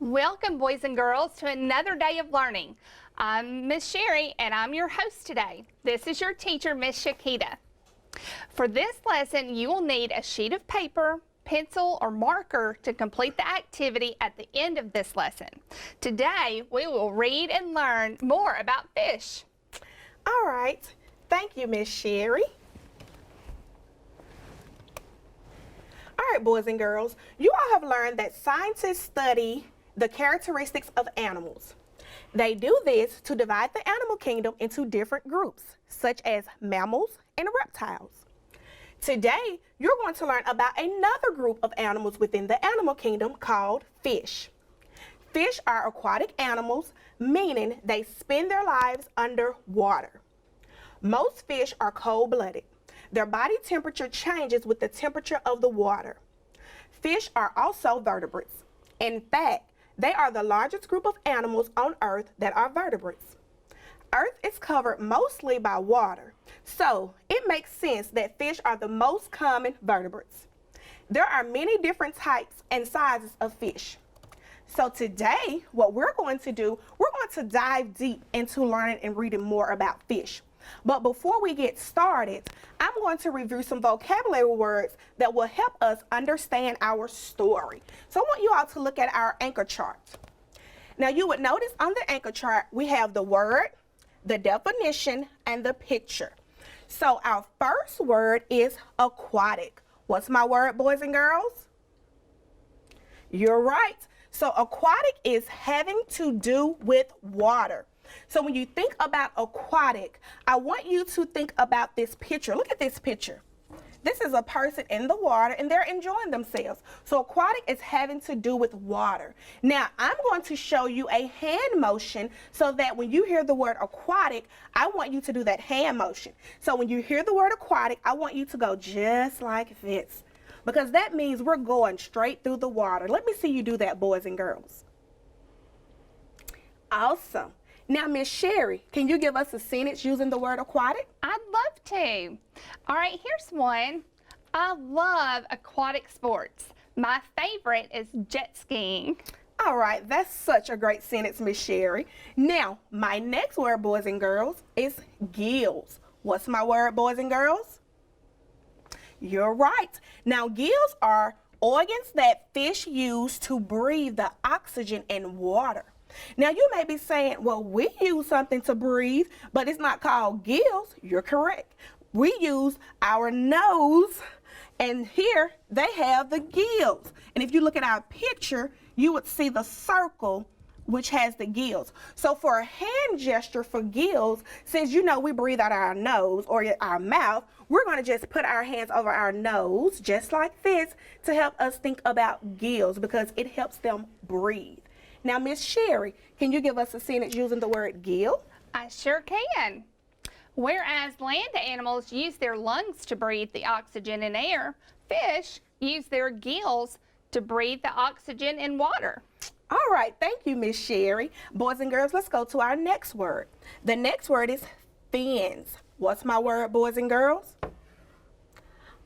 Welcome, boys and girls, to another day of learning. I'm Miss Sherry, and I'm your host today. This is your teacher, Miss Shakita. For this lesson, you will need a sheet of paper, pencil, or marker to complete the activity at the end of this lesson. Today, we will read and learn more about fish. All right. Thank you, Miss Sherry. All right, boys and girls, you all have learned that scientists study the characteristics of animals. They do this to divide the animal kingdom into different groups, such as mammals and reptiles. Today, you're going to learn about another group of animals within the animal kingdom called fish. Fish are aquatic animals, meaning they spend their lives under water. Most fish are cold-blooded. Their body temperature changes with the temperature of the water. Fish are also vertebrates. In fact, they are the largest group of animals on Earth that are vertebrates. Earth is covered mostly by water, so it makes sense that fish are the most common vertebrates. There are many different types and sizes of fish. So today, what we're going to do, we're going to dive deep into learning and reading more about fish. But before we get started, I'm going to review some vocabulary words that will help us understand our story. So I want you all to look at our anchor chart. Now you would notice on the anchor chart, we have the word, the definition, and the picture. So our first word is aquatic. What's my word, boys and girls? You're right. So aquatic is having to do with water. So when you think about aquatic, I want you to think about this picture. Look at this picture. This is a person in the water and they're enjoying themselves. So aquatic is having to do with water. Now I'm going to show you a hand motion so that when you hear the word aquatic, I want you to do that hand motion. So when you hear the word aquatic, I want you to go just like this, because that means we're going straight through the water. Let me see you do that, boys and girls. Awesome. Now, Miss Sherry, can you give us a sentence using the word aquatic? I'd love to. All right, here's one. I love aquatic sports. My favorite is jet skiing. All right, that's such a great sentence, Miss Sherry. Now, my next word, boys and girls, is gills. What's my word, boys and girls? You're right. Now, gills are organs that fish use to breathe the oxygen in water. Now you may be saying, well, we use something to breathe, but it's not called gills. You're correct. We use our nose, and here they have the gills. And if you look at our picture, you would see the circle which has the gills. So for a hand gesture for gills, since you know we breathe out our nose or our mouth, we're going to just put our hands over our nose just like this to help us think about gills, because it helps them breathe. Now, Miss Sherry, can you give us a sentence using the word gill? I sure can. Whereas land animals use their lungs to breathe the oxygen in air, fish use their gills to breathe the oxygen in water. All right, thank you, Miss Sherry. Boys and girls, let's go to our next word. The next word is fins. What's my word, boys and girls?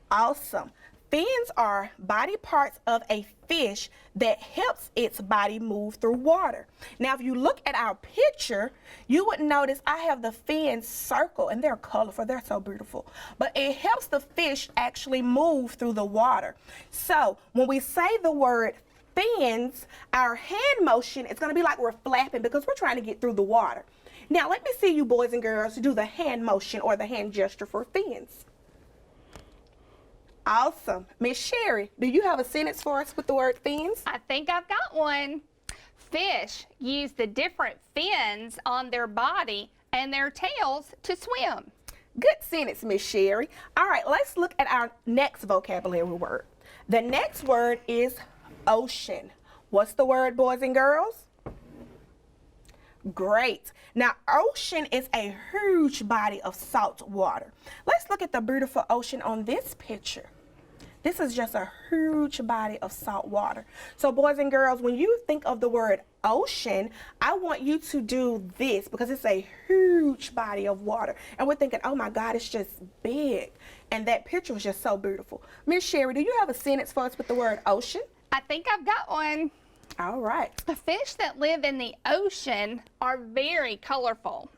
Awesome. Fins are body parts of a fish that helps its body move through water. Now, if you look at our picture, you would notice I have the fins circle, and they're colorful. They're so beautiful. But it helps the fish actually move through the water. So when we say the word fins, our hand motion is going to be like we're flapping because we're trying to get through the water. Now, let me see you boys and girls do the hand motion or the hand gesture for fins. Awesome. Miss Sherry, do you have a sentence for us with the word fins? I think I've got one. Fish use the different fins on their body and their tails to swim. Good sentence, Miss Sherry. All right, let's look at our next vocabulary word. The next word is ocean. What's the word, boys and girls? Great. Now, ocean is a huge body of salt water. Let's look at the beautiful ocean on this picture. This is just a huge body of salt water. So boys and girls, when you think of the word ocean, I want you to do this because it's a huge body of water. And we're thinking, oh my God, it's just big. And that picture was just so beautiful. Miss Sherry, do you have a sentence for us with the word ocean? I think I've got one. All right. The fish that live in the ocean are very colorful,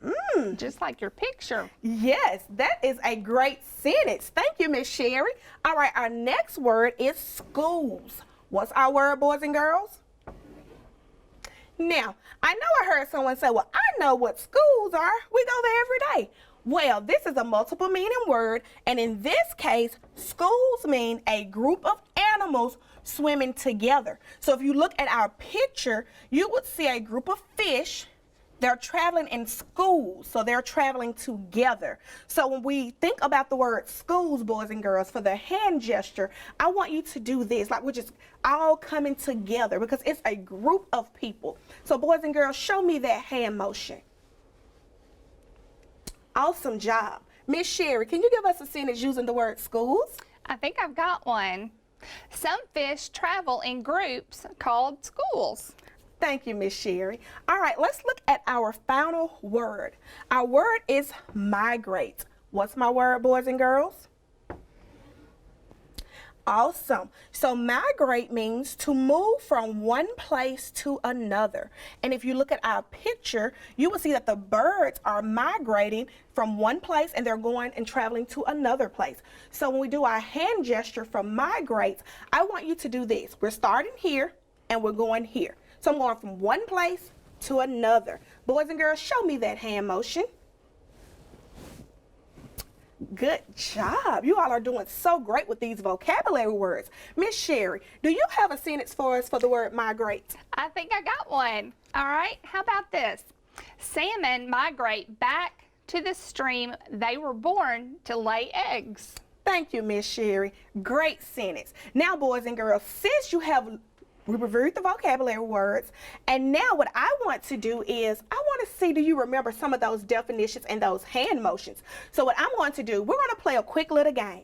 just like your picture. Yes, that is a great sentence. Thank you, Miss Sherry. All right, our next word is schools. What's our word, boys and girls? Now, I know I heard someone say, well, I know what schools are. We go there every day. Well, this is a multiple meaning word, and in this case, schools mean a group of animals swimming together. So if you look at our picture, you would see a group of fish. They're traveling in schools, so they're traveling together. So when we think about the word schools, boys and girls, for the hand gesture, I want you to do this, like we're just all coming together because it's a group of people. So boys and girls, show me that hand motion. Awesome job. Miss Sherry, can you give us a sentence using the word schools? I think I've got one. Some fish travel in groups called schools. Thank you, Miss Sherry. All right, let's look at our final word. Our word is migrate. What's my word, boys and girls? Awesome. So migrate means to move from one place to another. And if you look at our picture, you will see that the birds are migrating from one place and they're going and traveling to another place. So when we do our hand gesture for migrate, I want you to do this. We're starting here and we're going here. So I'm going from one place to another. Boys and girls, show me that hand motion. Good job. You all are doing so great with these vocabulary words. Miss Sherry, do you have a sentence for us for the word migrate? I think I got one. All right, how about this? Salmon migrate back to the stream they were born to lay eggs. Thank you, Miss Sherry. Great sentence. Now, boys and girls, since we reviewed the vocabulary words, and now what I want to do is I want to see, do you remember some of those definitions and those hand motions? So what I'm going to do, we're going to play a quick little game.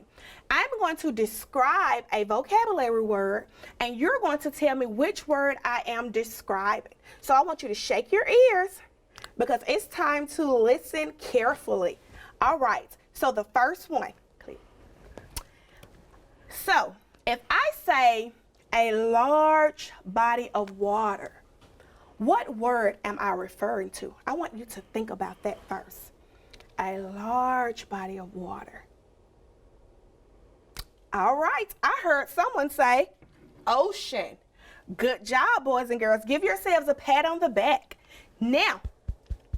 I'm going to describe a vocabulary word, and you're going to tell me which word I am describing. So I want you to shake your ears because it's time to listen carefully. All right, so the first one. So if I say a large body of water, what word am I referring to? I want you to think about that first. A large body of water. All right, I heard someone say ocean. Good job, boys and girls. Give yourselves a pat on the back. Now,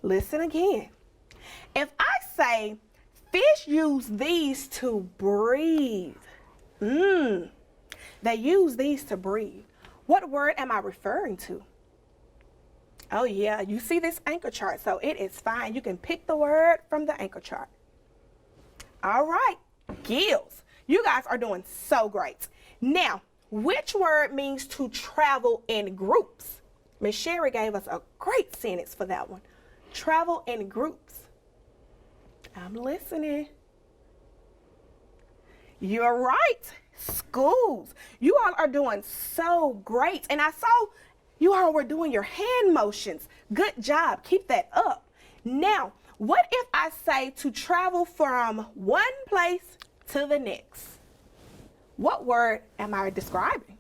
listen again. If I say fish use these to breathe, they use these to breathe. What word am I referring to? Oh yeah, you see this anchor chart, so it is fine. You can pick the word from the anchor chart. All right, gills. You guys are doing so great. Now, which word means to travel in groups? Miss Sherry gave us a great sentence for that one. Travel in groups. I'm listening. You're right. Schools. You all are doing so great. And I saw you all were doing your hand motions. Good job. Keep that up. Now, what if I say to travel from one place to the next? What word am I describing?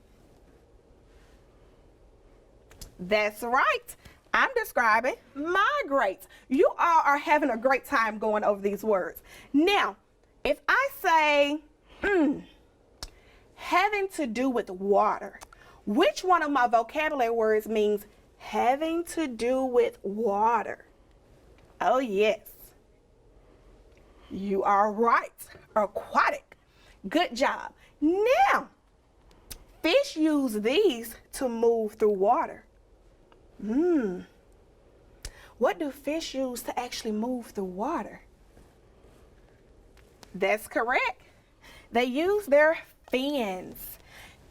That's right. I'm describing migrate. You all are having a great time going over these words. Now, if I say, having to do with water, which one of my vocabulary words means having to do with water? Oh yes, you are right. Aquatic. Good job. Now, fish use these to move through water. What do fish use to actually move through water? That's correct. They use their fins.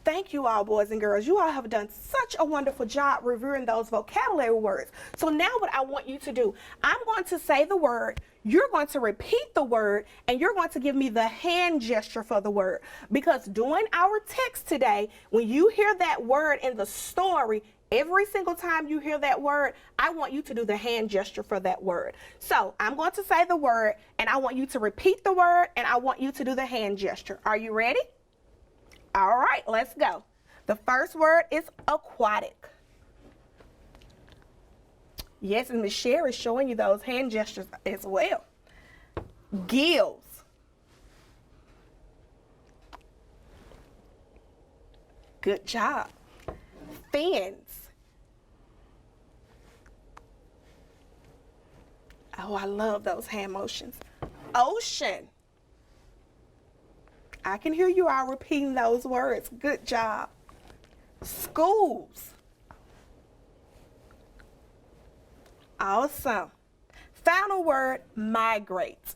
Thank you all, boys and girls. You all have done such a wonderful job reviewing those vocabulary words. So now what I want you to do, I'm going to say the word, you're going to repeat the word, and you're going to give me the hand gesture for the word. Because during our text today, when you hear that word in the story, every single time you hear that word, I want you to do the hand gesture for that word. So I'm going to say the word, and I want you to repeat the word, and I want you to do the hand gesture. Are you ready? All right, let's go. The first word is aquatic. Yes, and Miss Sherry is showing you those hand gestures as well. Gills. Good job. Fins. Oh, I love those hand motions. Ocean. I can hear you all repeating those words. Good job. Schools. Awesome. Final word, migrate.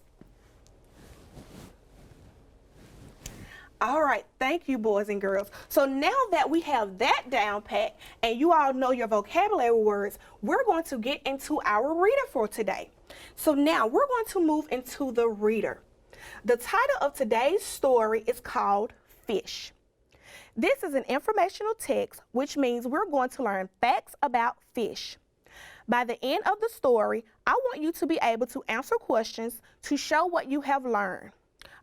All right, thank you, boys and girls. So now that we have that down pat and you all know your vocabulary words, we're going to get into our reader for today. So now we're going to move into the reader. The title of today's story is called Fish. This is an informational text, which means we're going to learn facts about fish. By the end of the story, I want you to be able to answer questions to show what you have learned.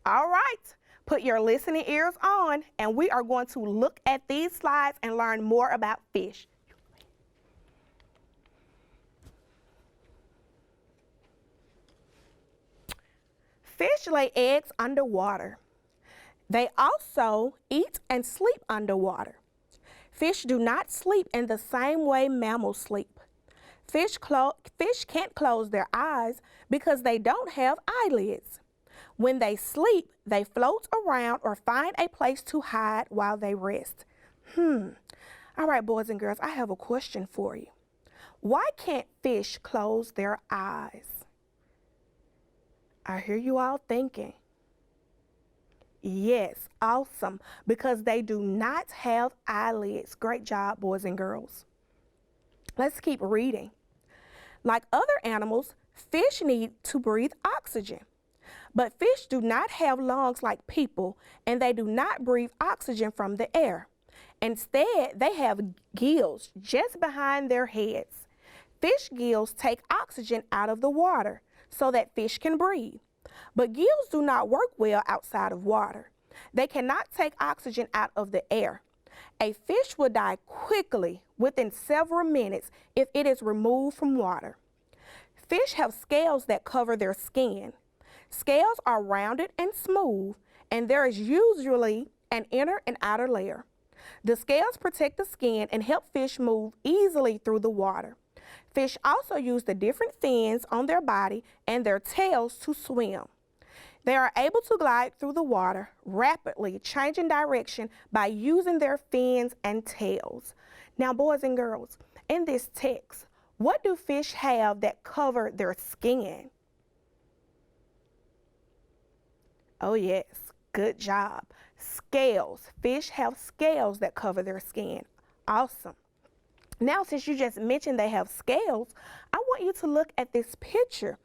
All right. Put your listening ears on, and we are going to look at these slides and learn more about fish. Fish lay eggs underwater. They also eat and sleep underwater. Fish do not sleep in the same way mammals sleep. Fish can't close their eyes because they don't have eyelids. When they sleep, they float around or find a place to hide while they rest. All right, boys and girls, I have a question for you. Why can't fish close their eyes? I hear you all thinking. Yes, awesome, because they do not have eyelids. Great job, boys and girls. Let's keep reading. Like other animals, fish need to breathe oxygen. But fish do not have lungs like people, and they do not breathe oxygen from the air. Instead, they have gills just behind their heads. Fish gills take oxygen out of the water so that fish can breathe. But gills do not work well outside of water. They cannot take oxygen out of the air. A fish will die quickly within several minutes if it is removed from water. Fish have scales that cover their skin. Scales are rounded and smooth, and there is usually an inner and outer layer. The scales protect the skin and help fish move easily through the water. Fish also use the different fins on their body and their tails to swim. They are able to glide through the water rapidly, changing direction by using their fins and tails. Now, boys and girls, in this text, what do fish have that cover their skin? Oh yes, good job. Scales. Fish have scales that cover their skin. Awesome. Now, since you just mentioned they have scales, I want you to look at this picture.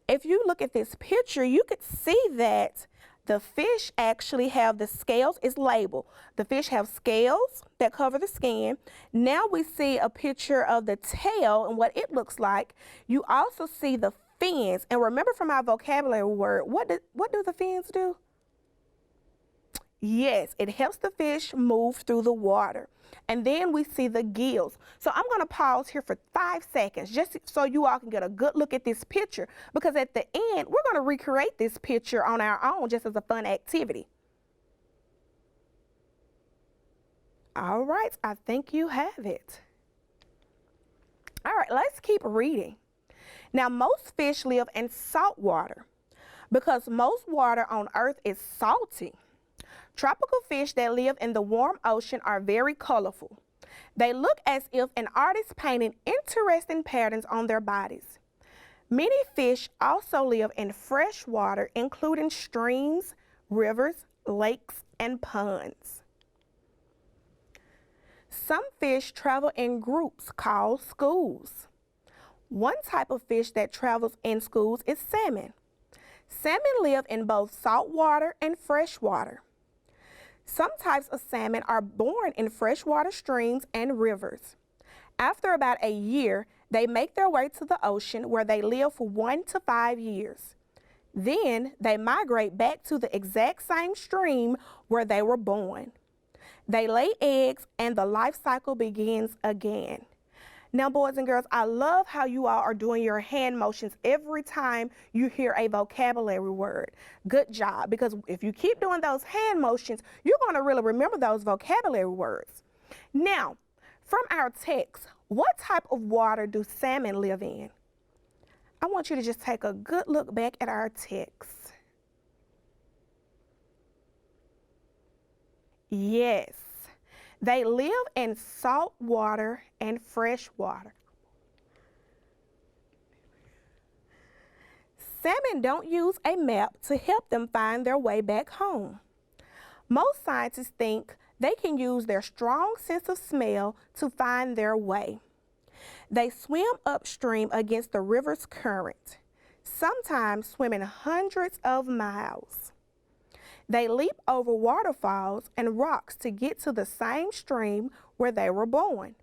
If you look at this picture, you could see that the fish actually have the scales. It's labeled. The fish have scales that cover the skin. Now we see a picture of the tail and what it looks like. You also see the fins. And remember from our vocabulary word, what do the fins do? Yes, it helps the fish move through the water. And then we see the gills. So I'm going to pause here for 5 seconds just so you all can get a good look at this picture, because at the end, we're going to recreate this picture on our own just as a fun activity. All right, I think you have it. All right, let's keep reading. Now, most fish live in salt water because most water on Earth is salty. Tropical fish that live in the warm ocean are very colorful. They look as if an artist painted interesting patterns on their bodies. Many fish also live in fresh water, including streams, rivers, lakes, and ponds. Some fish travel in groups called schools. One type of fish that travels in schools is salmon. Salmon live in both salt water and fresh water. Some types of salmon are born in freshwater streams and rivers. After about a year, they make their way to the ocean where they live for 1 to 5 years. Then they migrate back to the exact same stream where they were born. They lay eggs and the life cycle begins again. Now, boys and girls, I love how you all are doing your hand motions every time you hear a vocabulary word. Good job, because if you keep doing those hand motions, you're going to really remember those vocabulary words. Now, from our text, what type of water do salmon live in? I want you to just take a good look back at our text. Yes, they live in salt water and fresh water. Salmon don't use a map to help them find their way back home. Most scientists think they can use their strong sense of smell to find their way. They swim upstream against the river's current, sometimes swimming hundreds of miles. They leap over waterfalls and rocks to get to the same stream where they were born.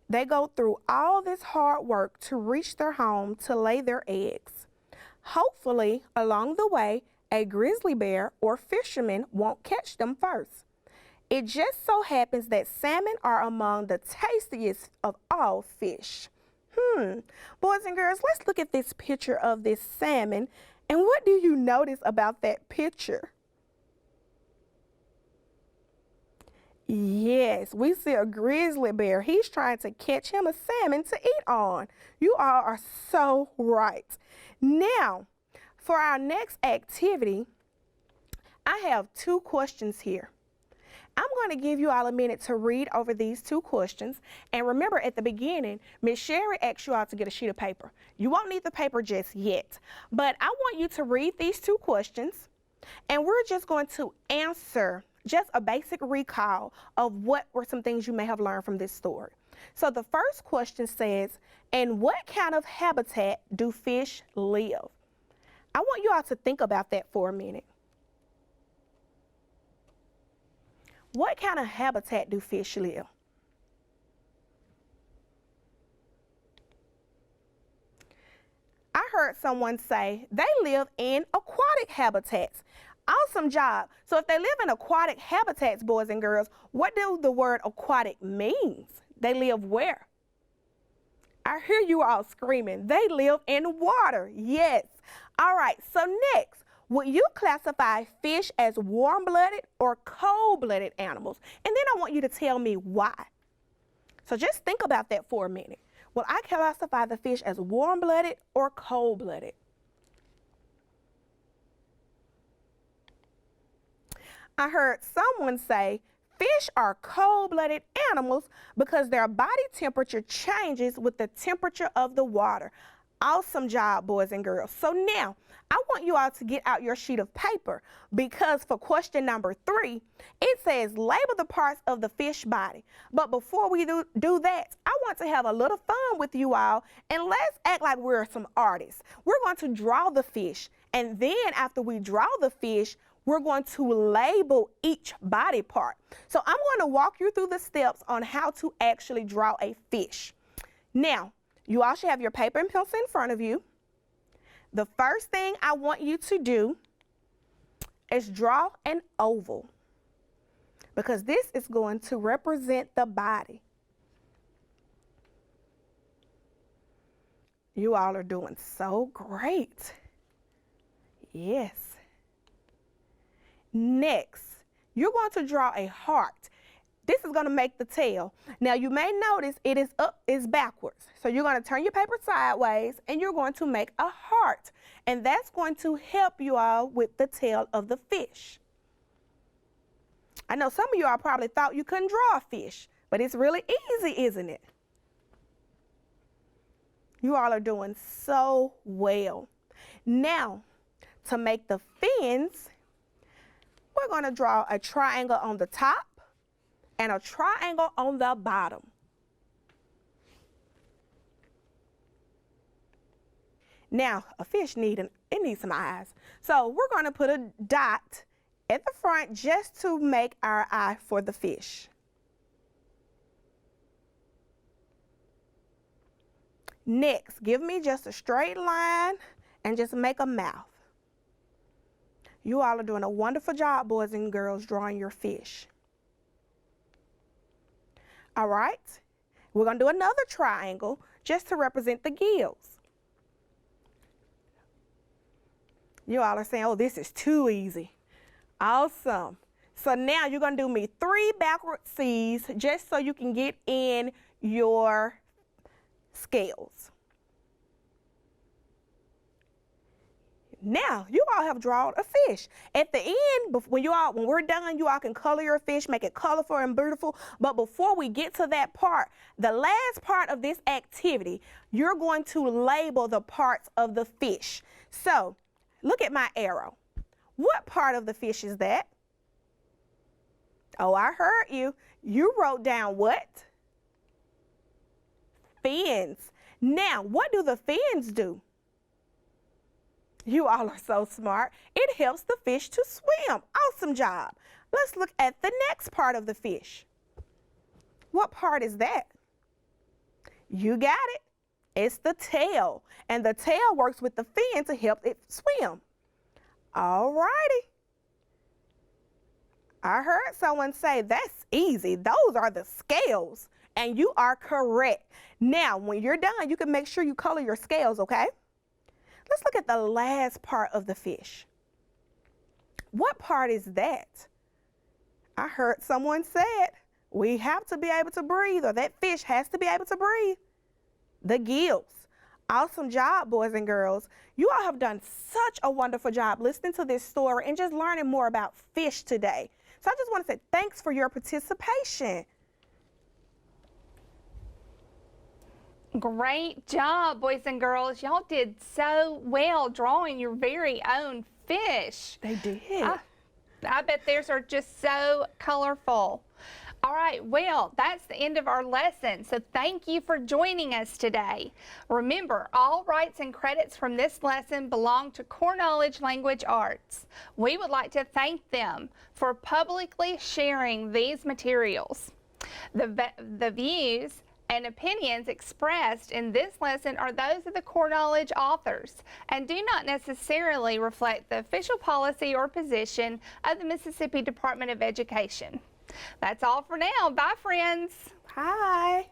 They go through all this hard work to reach their home to lay their eggs. Hopefully, along the way, a grizzly bear or fisherman won't catch them first. It just so happens that salmon are among the tastiest of all fish. Boys and girls, let's look at this picture of this salmon, and what do you notice about that picture? Yes, we see a grizzly bear. He's trying to catch him a salmon to eat on. You all are so right. Now, for our next activity, I have 2 questions here. I'm going to give you all a minute to read over these 2 questions. And remember, at the beginning, Miss Sherry asked you all to get a sheet of paper. You won't need the paper just yet, but I want you to read these 2 questions, and we're just going to answer just a basic recall of what were some things you may have learned from this story. So the first question says, in what kind of habitat do fish live? I want you all to think about that for a minute. What kind of habitat do fish live? I heard someone say they live in aquatic habitats. Awesome job. So if they live in aquatic habitats, boys and girls, what do the word aquatic means? They live where? I hear you all screaming. They live in water. Yes. All right. So next, would you classify fish as warm-blooded or cold-blooded animals? And then I want you to tell me why. So just think about that for a minute. Will I classify the fish as warm-blooded or cold-blooded? I heard someone say fish are cold-blooded animals because their body temperature changes with the temperature of the water. Awesome job, boys and girls. So now, I want you all to get out your sheet of paper, because for question number 3, it says label the parts of the fish body. But before we do that, I want to have a little fun with you all, and let's act like we're some artists. We're going to draw the fish, and then after we draw the fish, we're going to label each body part. So I'm going to walk you through the steps on how to actually draw a fish. Now, you all should have your paper and pencil in front of you. The first thing I want you to do is draw an oval, because this is going to represent the body. You all are doing so great. Yes. Next, you're going to draw a heart. This is going to make the tail. Now you may notice it is backwards. So you're going to turn your paper sideways and you're going to make a heart. And that's going to help you all with the tail of the fish. I know some of you all probably thought you couldn't draw a fish, but it's really easy, isn't it? You all are doing so well. Now, to make the fins, we're going to draw a triangle on the top and a triangle on the bottom. Now, a fish needs some eyes. So we're going to put a dot at the front just to make our eye for the fish. Next, give me just a straight line and just make a mouth. You all are doing a wonderful job, boys and girls, drawing your fish. All right, We're going to do another triangle just to represent the gills. You all are saying, oh, this is too easy. Awesome. So now you're going to do me 3 backward C's just so you can get in your scales. Now, you all have drawn a fish. At the end, when we're done, you all can color your fish, make it colorful and beautiful. But before we get to that part, the last part of this activity, you're going to label the parts of the fish. So, look at my arrow. What part of the fish is that? Oh, I heard you. You wrote down what? Fins. Now, what do the fins do? You all are so smart. It helps the fish to swim. Awesome job. Let's look at the next part of the fish. What part is that? You got it. It's the tail. And the tail works with the fin to help it swim. All righty. I heard someone say, that's easy. Those are the scales. And you are correct. Now, when you're done, you can make sure you color your scales, okay? Let's look at the last part of the fish. What part is that? I heard someone say it. We have to be able to breathe, or that fish has to be able to breathe. The gills. Awesome job, boys and girls. You all have done such a wonderful job listening to this story and just learning more about fish today. So I just want to say thanks for your participation. Great job, boys and girls. Y'all did so well drawing your very own fish. They did. I bet theirs are just so colorful. All right, well, that's the end of our lesson. So thank you for joining us today. Remember, all rights and credits from this lesson belong to Core Knowledge Language Arts. We would like to thank them for publicly sharing these materials. The views and opinions expressed in this lesson are those of the Core Knowledge authors and do not necessarily reflect the official policy or position of the Mississippi Department of Education. That's all for now. Bye, friends. Hi.